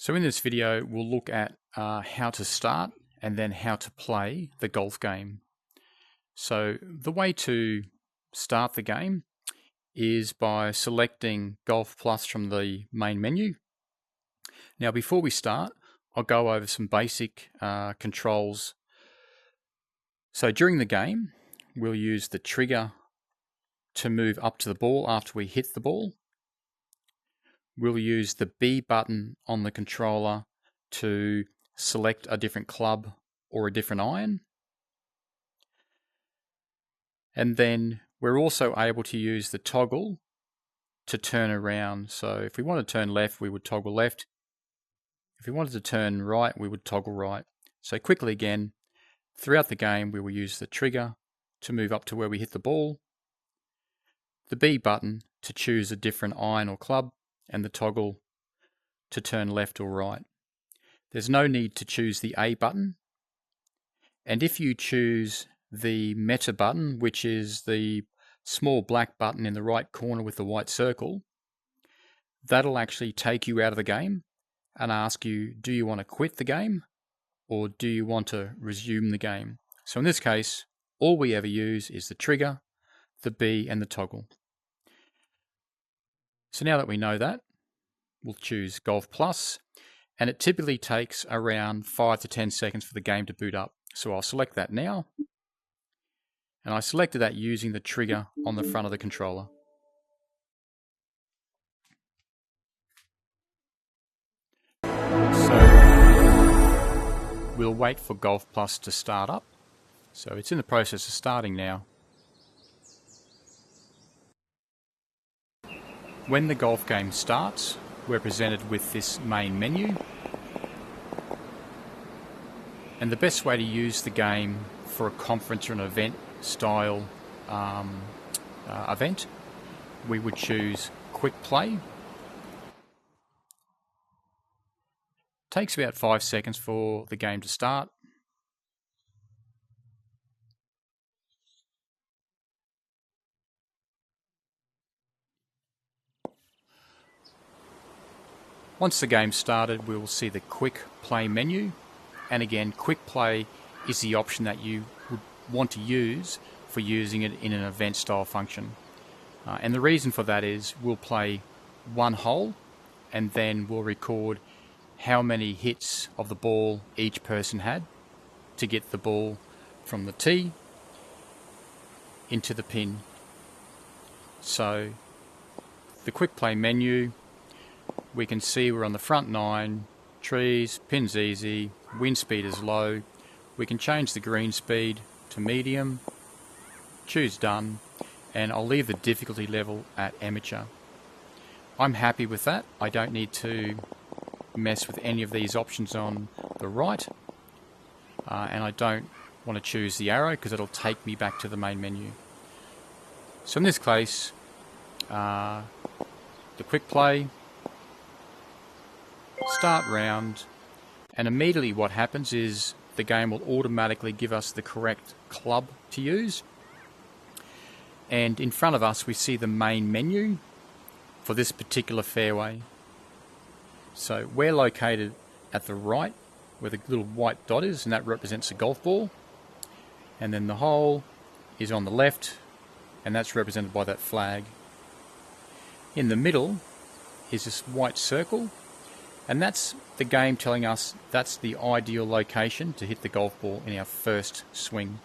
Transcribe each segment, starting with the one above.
So in this video, we'll look at how to start and then how to play the golf game. So the way to start the game is by selecting Golf Plus from the main menu. Now before we start, I'll go over some basic controls. So during the game, we'll use the trigger to move up to the ball after we hit the ball. We'll use the B button on the controller to select a different club or a different iron. And then we're also able to use the toggle to turn around. So if we want to turn left, we would toggle left. If we wanted to turn right, we would toggle right. So quickly again, throughout the game, we will use the trigger to move up to where we hit the ball, the B button to choose a different iron or club, and the toggle to turn left or right. There's no need to choose the A button. And if you choose the meta button, which is the small black button in the right corner with the white circle, that'll actually take you out of the game and ask you, do you want to quit the game or do you want to resume the game? So in this case, all we ever use is the trigger, the B, and the toggle. So now that we know that, we'll choose Golf Plus, and it typically takes around 5 to 10 seconds for the game to boot up. So I'll select that now, and I selected that using the trigger on the front of the controller. So we'll wait for Golf Plus to start up. So it's in the process of starting now. When the golf game starts, we're presented with this main menu. And the best way to use the game for a conference or an event style event, we would choose Quick Play. Takes about 5 seconds for the game to start. Once the game started, we will see the Quick Play menu. And again, Quick Play is the option that you would want to use for using it in an event style function. And the reason for that is we'll play one hole and then we'll record how many hits of the ball each person had to get the ball from the tee into the pin. So the Quick Play menu, we can see we're on the front 9, trees, pin's easy, wind speed is low. We can change the green speed to medium, choose done, and I'll leave the difficulty level at amateur. I'm happy with that. I don't need to mess with any of these options on the right, and I don't want to choose the arrow because it'll take me back to the main menu. So in this case, the Quick Play, start round, and immediately what happens is the game will automatically give us the correct club to use. And in front of us we see the main menu for this particular fairway. So we're located at the right where the little white dot is, and that represents a golf ball. And then the hole is on the left, and that's represented by that flag. In the middle is this white circle, and that's the game telling us that's the ideal location to hit the golf ball in our first swing.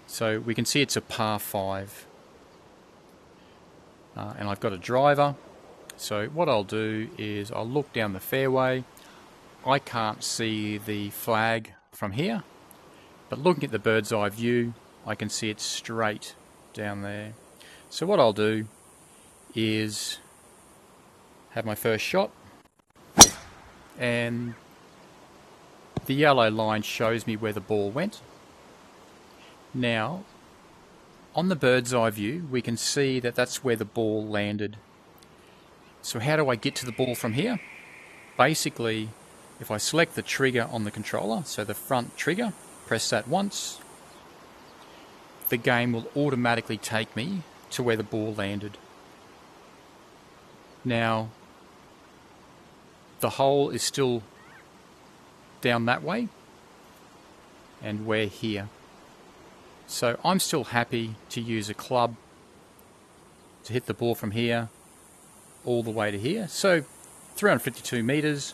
So we can see it's a par 5. And I've got a driver. So what I'll do is I'll look down the fairway. I can't see the flag from here, but looking at the bird's eye view, I can see it straight down there. So what I'll do is have my first shot, and the yellow line shows me where the ball went. Now, on the bird's eye view, we can see that that's where the ball landed. So how do I get to the ball from here? Basically, if I select the trigger on the controller, so the front trigger, press that once, the game will automatically take me to where the ball landed. Now, the hole is still down that way, and we're here. So I'm still happy to use a club to hit the ball from here all the way to here. So 352 meters,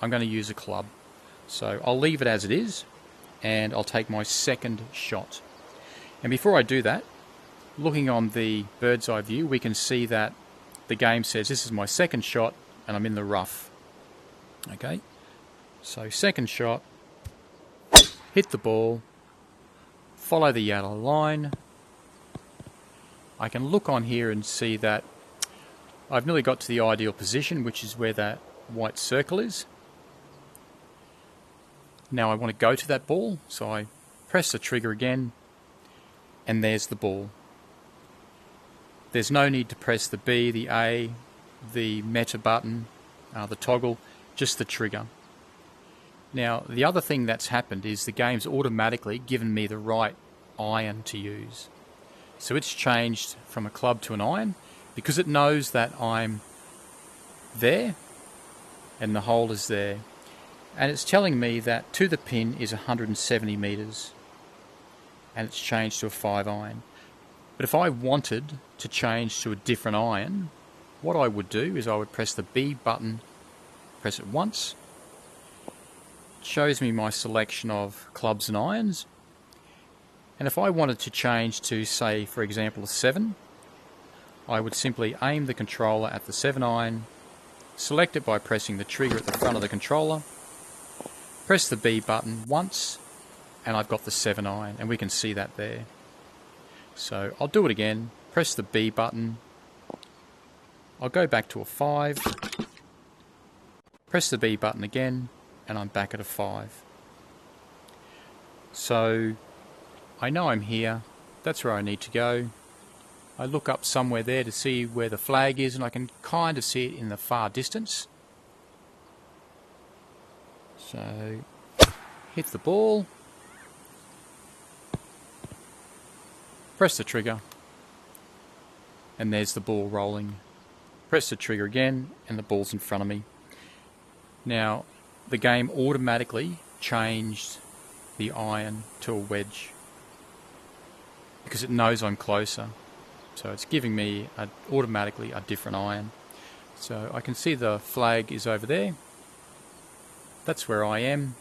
I'm going to use a club. So I'll leave it as it is, and I'll take my second shot. And before I do that, looking on the bird's eye view, we can see that the game says this is my second shot and I'm in the rough. Okay, so second shot, hit the ball, follow the yellow line. I can look on here and see that I've nearly got to the ideal position, which is where that white circle is. Now I want to go to that ball, so I press the trigger again, and there's the ball. There's no need to press the B, the A, the meta button, the toggle, just the trigger. Now the other thing that's happened is the game's automatically given me the right iron to use. So it's changed from a club to an iron because it knows that I'm there and the hole is there. And it's telling me that to the pin is 170 meters, and it's changed to a 5 iron. But if I wanted to change to a different iron, what I would do is I would press the B button, press it once. It shows me my selection of clubs and irons. And if I wanted to change to, say, for example, a 7, I would simply aim the controller at the 7 iron, select it by pressing the trigger at the front of the controller, press the B button once, and I've got the 7 iron, and we can see that there. So I'll do it again, press the B button, I'll go back to a 5, press the B button again, and I'm back at a 5. So I know I'm here, that's where I need to go. I look up somewhere there to see where the flag is, and I can kind of see it in the far distance. So, hit the ball, press the trigger, and there's the ball rolling. Press the trigger again, and the ball's in front of me. Now, the game automatically changed the iron to a wedge because it knows I'm closer. So it's giving me automatically a different iron. So I can see the flag is over there. That's where I am.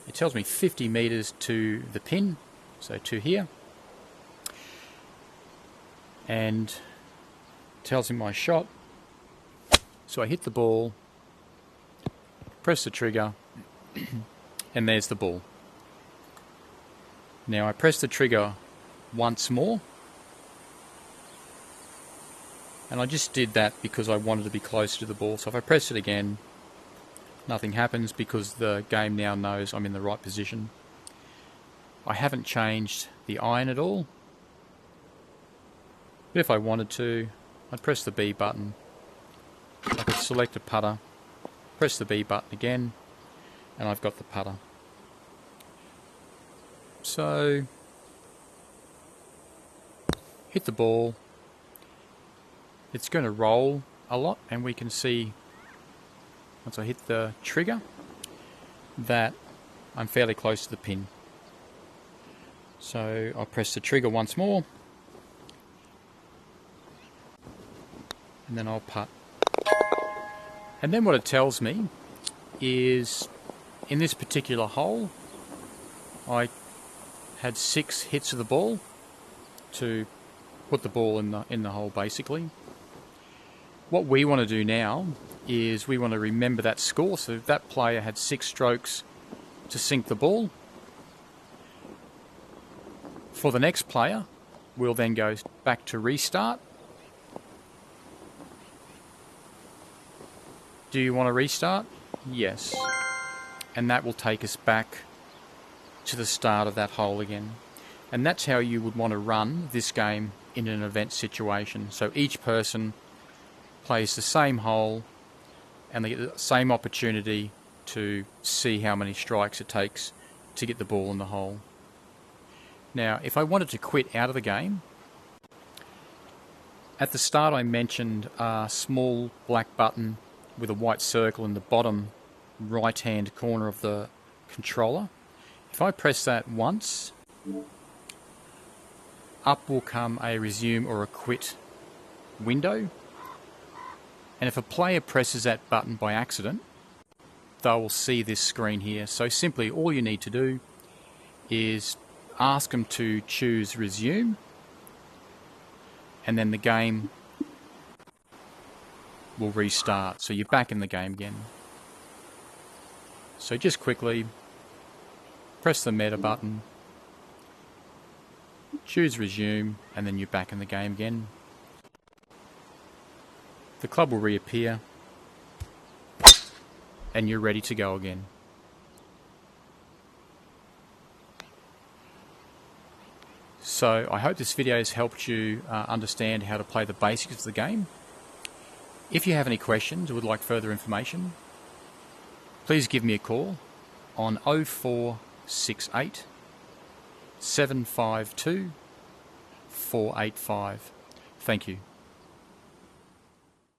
It tells me 50 meters to the pin, so to here. And tells me my shot. So I hit the ball, press the trigger, and there's the ball. Now I press the trigger once more. And I just did that because I wanted to be closer to the ball. So if I press it again, nothing happens because the game now knows I'm in the right position. I haven't changed the iron at all. But if I wanted to, I'd press the B button. I could select a putter, press the B button again, and I've got the putter. So, hit the ball. It's going to roll a lot, and we can see once I hit the trigger that I'm fairly close to the pin. So I'll press the trigger once more, and then I'll putt. And then what it tells me is in this particular hole I had 6 hits of the ball to put the ball in the hole basically. What we want to do now is we want to remember that score. So that player had 6 strokes to sink the ball. For the next player, we'll then go back to restart. Do you want to restart? Yes. And that will take us back to the start of that hole again. And that's how you would want to run this game in an event situation. So each person plays the same hole and they get the same opportunity to see how many strikes it takes to get the ball in the hole. Now, if I wanted to quit out of the game, at the start I mentioned a small black button with a white circle in the bottom right hand corner of the controller. If I press that once, up will come a resume or a quit window, and if a player presses that button by accident, they will see this screen here. So simply all you need to do is ask them to choose resume, and then the game will restart. So you're back in the game again. So just quickly press the meta button, choose resume, and then you're back in the game again. The club will reappear and you're ready to go again. So I hope this video has helped you understand how to play the basics of the game. If you have any questions or would like further information, please give me a call on 0468 752 485. Thank you.